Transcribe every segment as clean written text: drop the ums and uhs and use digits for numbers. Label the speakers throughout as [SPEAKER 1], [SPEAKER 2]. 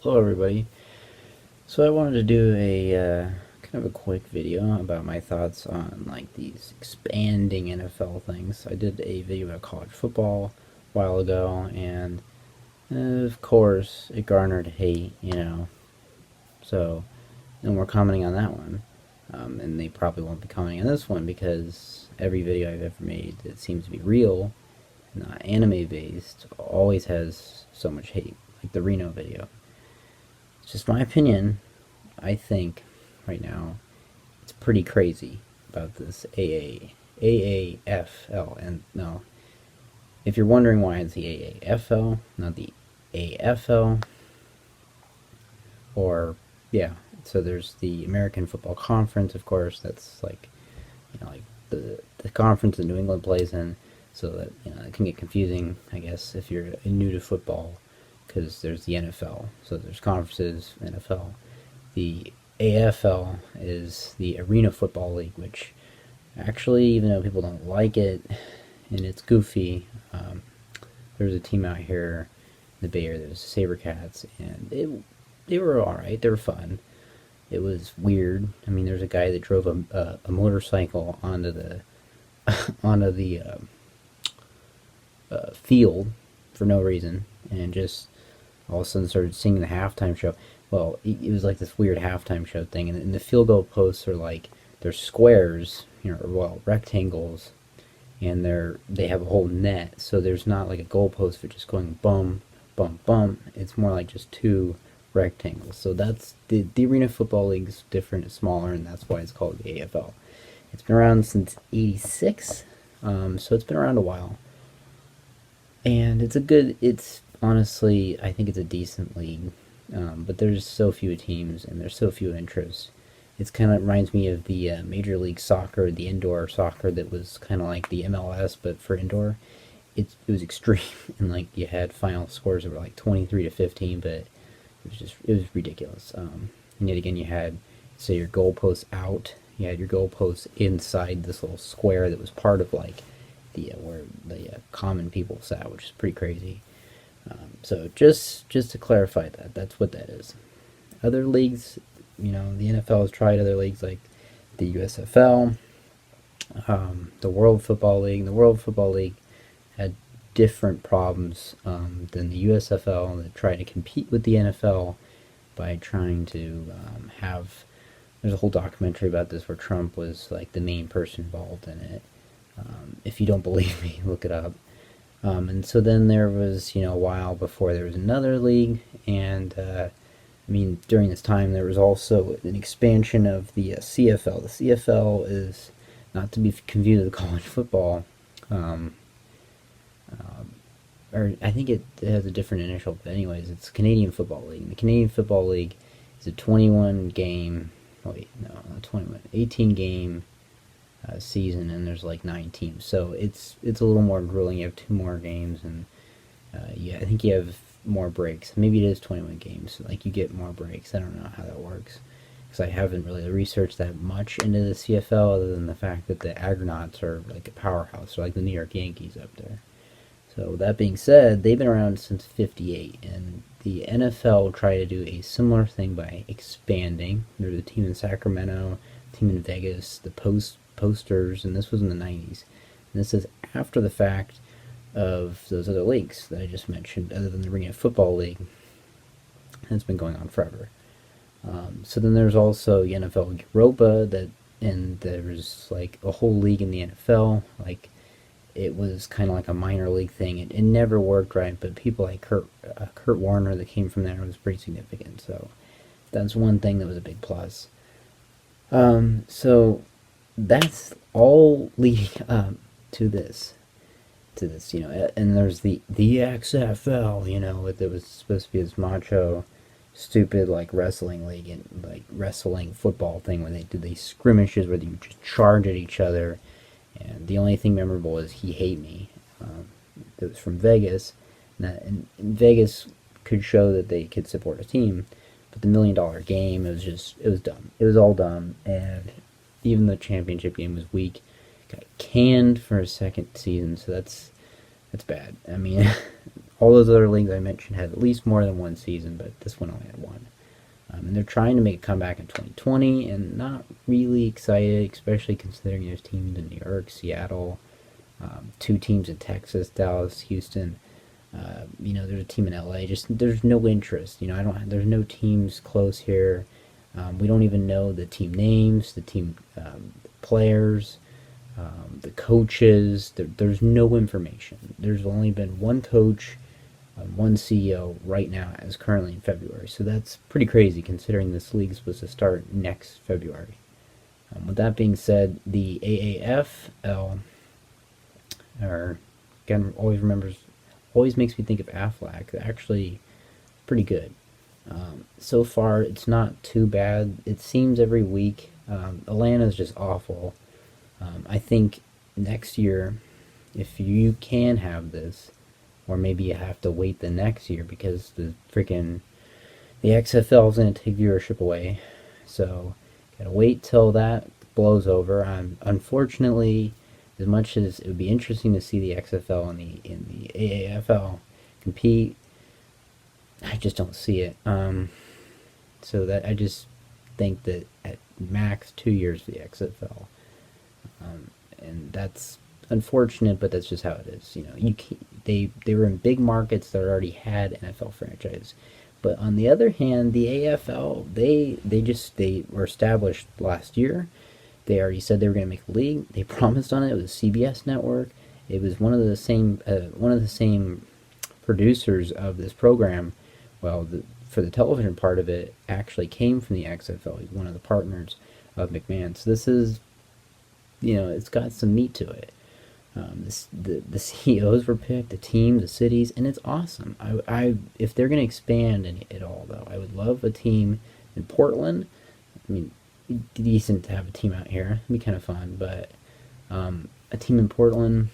[SPEAKER 1] Hello everybody. So I wanted to do a kind of a quick video about my thoughts on like these expanding NFL things. I did a video about college football a while ago, and of course it garnered hate. So no more commenting on that one, and they probably won't be commenting on this one because every video I've ever made that seems to be real, not anime based, always has so much hate. Like the Reno video. It's just my opinion. I think right now it's pretty crazy about this AAFL. And no, if you're wondering why it's the AAFL, not the AFL, or yeah, so there's the American Football Conference, of course. That's like like the conference that New England plays in, so that it can get confusing, I guess, if you're new to football, because there's the NFL, so there's conferences, NFL. The AFL is the Arena Football League, which actually, even though people don't like it and it's goofy, there's a team out here in the Bay Area, there's SaberCats, and they were alright, they were fun. It was weird. I mean, there's a guy that drove a motorcycle onto the onto the field for no reason, and just all of a sudden started singing the halftime show. Well, it was like this weird halftime show thing, and the field goal posts are like, they're squares, or rectangles, and they have a whole net, so there's not like a goal post for just going bum, bum, bum. It's more like just two rectangles. So that's the Arena Football League's different, it's smaller, and that's why it's called the AFL. It's been around since '86, so it's been around a while, and it's honestly, I think it's a decent league, but there's so few teams and there's so few interests. It's kind of reminds me of the Major League Soccer, the indoor soccer that was kind of like the MLS but for indoor. It was extreme, and like you had final scores that were like 23-15, but it was ridiculous. And yet again, you had, say, your goalposts out, you had your goalposts inside this little square that was part of like the where the common people sat, which is pretty crazy. So just to clarify that's what that is. Other leagues, the NFL has tried other leagues like the USFL, the World Football League. The World Football League had different problems than the USFL, that tried to compete with the NFL by trying to have. There's a whole documentary about this where Trump was like the main person involved in it. If you don't believe me, look it up. And so then there was, a while before there was another league, and during this time there was also an expansion of the CFL. The CFL is not to be confused with college football, or I think it has a different initial, but anyways, it's Canadian Football League. And the Canadian Football League is a 21 game, wait, no, not 21, 18 game season, and there's like 9 teams, so it's a little more grueling. You have 2 more games, and I think you have more breaks. Maybe it is 21 games, so like you get more breaks. I don't know how that works, because I haven't really researched that much into the CFL, other than the fact that the Argonauts are like a powerhouse, or like the New York Yankees up there. So that being said, they've been around since '58, and the NFL tried to do a similar thing by expanding. There's a team in Sacramento, a team in Vegas, the posters, and this was in the 90s. And this is after the fact of those other leagues that I just mentioned, other than the Arena Football League. And it's been going on forever. So then there's also the NFL Europa, and there's like a whole league in the NFL. Like, it was kind of like a minor league thing. It never worked right, but people like Kurt Warner that came from there was pretty significant. So that's one thing that was a big plus. So that's all leading up to this, and there's the XFL, that was supposed to be this macho, stupid like wrestling league, and like wrestling football thing where they did these skirmishes where you just charge at each other. And the only thing memorable is He Hate Me. It was from Vegas, and Vegas could show that they could support a team, but the $1 million game, it was dumb. It was all dumb, and even the championship game was weak. Got canned for a second season, so that's bad. All those other leagues I mentioned had at least more than one season, but this one only had one. And they're trying to make a comeback in 2020, and not really excited, especially considering there's teams in New York, Seattle, two teams in Texas, Dallas, Houston. There's a team in LA. Just there's no interest. There's no teams close here. We don't even know the team names, the team players, the coaches. There's no information. There's only been one coach, one CEO right now, as currently in February. So that's pretty crazy considering this league is supposed to start next February. With that being said, the AAFL, or again, always makes me think of Aflac. Actually, pretty good. So far, it's not too bad. It seems every week. Atlanta's just awful. I think next year, if you can have this, or maybe you have to wait the next year because the XFL is going to take viewership away. So, gotta wait till that blows over. Unfortunately, as much as it would be interesting to see the XFL and the AAFL compete, I just don't see it. So that I just think that at max 2 years for the XFL, and that's unfortunate, but that's just how it is. They were in big markets that already had NFL franchise, but on the other hand, the AFL they were established last year. They already said they were going to make a league. They promised on it. It was CBS network. It was one of the same producers of this program. Well, for the television part of it, actually came from the XFL. He's one of the partners of McMahon. So this is, it's got some meat to it. The CEOs were picked, the team, the cities, and it's awesome. If they're going to expand it all, though, I would love a team in Portland. I mean, decent to have a team out here. It'd be kind of fun, but a team in Portland.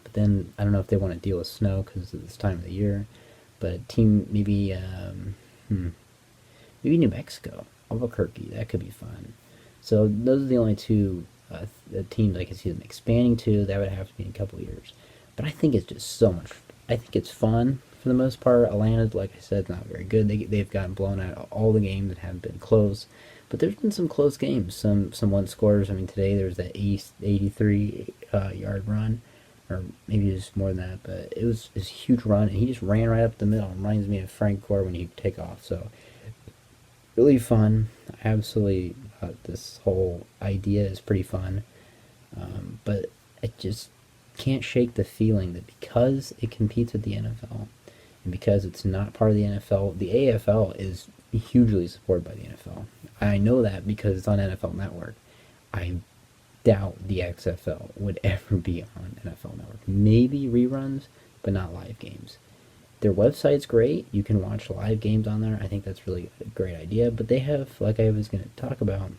[SPEAKER 1] But then I don't know if they want to deal with snow because of this time of the year. But a team maybe New Mexico, Albuquerque. That could be fun. So those are the only two teams I can see them expanding to. That would have to be in a couple of years. But I think it's just so much. I think it's fun for the most part. Atlanta, like I said, is not very good. They've gotten blown out of all the games that haven't been close. But there's been some close games, some one scores. I mean, today there was that 83 yard run, or maybe it was more than that, but it was a huge run, and he just ran right up the middle. It reminds me of Frank Gore when he take off. So really fun. Absolutely, this whole idea is pretty fun. But I just can't shake the feeling that because it competes with the NFL, and because it's not part of the NFL, the AFL is hugely supported by the NFL. I know that because it's on NFL Network. I doubt the XFL would ever be on NFL Network. Maybe reruns, but not live games. Their website's great. You can watch live games on there. I think that's really a great idea. But they have, like I was going to talk about,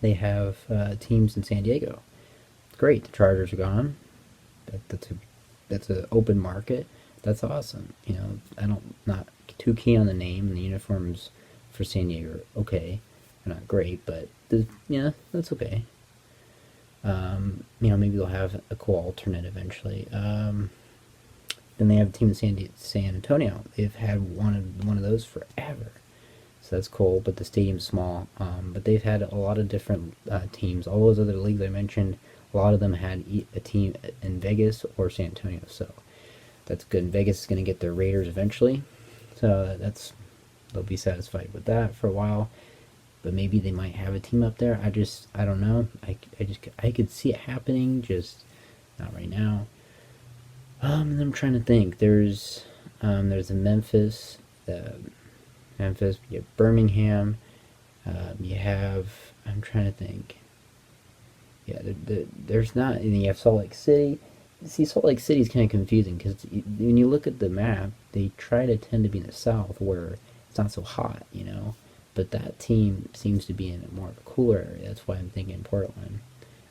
[SPEAKER 1] they have teams in San Diego. Great. The Chargers are gone. That's an open market. That's awesome. Not too keen on the name, and the uniforms for San Diego are okay. They're not great, but that's okay. Maybe they'll have a cool alternate eventually. Then they have a team in San Antonio. They've had one of those forever, so that's cool. But the stadium's small. But they've had a lot of different teams. All those other leagues I mentioned, a lot of them had a team in Vegas or San Antonio. So that's good. And Vegas is going to get their Raiders eventually, so they'll be satisfied with that for a while. But maybe they might have a team up there. I don't know. I could see it happening, just not right now. And I'm trying to think. There's a Memphis. You have Birmingham. You have. I'm trying to think. Yeah, there's not. And you have Salt Lake City. See, Salt Lake City is kind of confusing because when you look at the map, they try to tend to be in the south where it's not so hot, But that team seems to be in more of a cooler area. That's why I'm thinking Portland.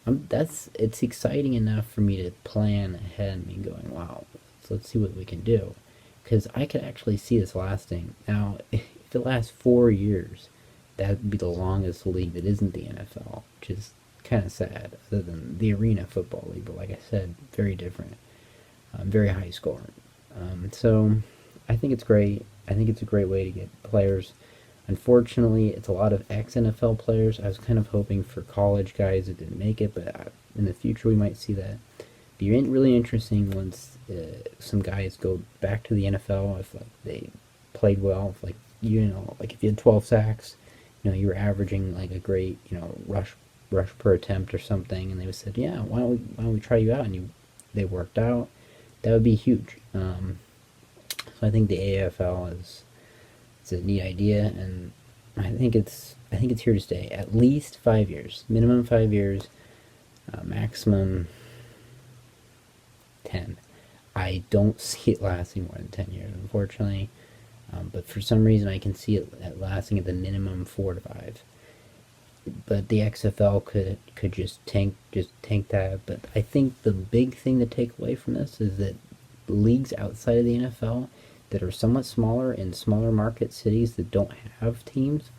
[SPEAKER 1] It's exciting enough for me to plan ahead and be going, wow, so let's see what we can do. Because I could actually see this lasting. Now, if it lasts 4 years, that would be the longest league that isn't the NFL, which is kind of sad, other than the Arena Football League. But like I said, very different. very high scoring. So I think it's great. I think it's a great way to get players. Unfortunately, it's a lot of ex-NFL players. I was kind of hoping for college guys that didn't make it, but in the future we might see that. Be really interesting once some guys go back to the NFL if like they played well. If, like like if you had 12 sacks, you were averaging like a great rush per attempt or something, and they said, yeah, why don't we try you out, and they worked out. That would be huge. So I think the AAFL is it's a neat idea, and I think it's here to stay. At least 5 years, minimum 5 years, maximum 10. I don't see it lasting more than 10 years, unfortunately. But for some reason, I can see it lasting at the minimum 4 to 5. But the XFL could just tank that. But I think the big thing to take away from this is that leagues outside of the NFL that are somewhat smaller in smaller market cities that don't have teams,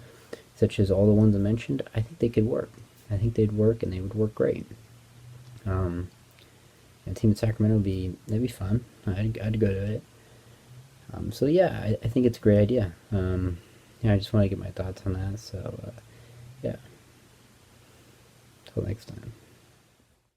[SPEAKER 1] such as all the ones I mentioned, I think they could work. I think they'd work, and they would work great. And a team in Sacramento that'd be fun. I'd go to it. So yeah, I think it's a great idea. Yeah, I just want to get my thoughts on that. So yeah, till next time.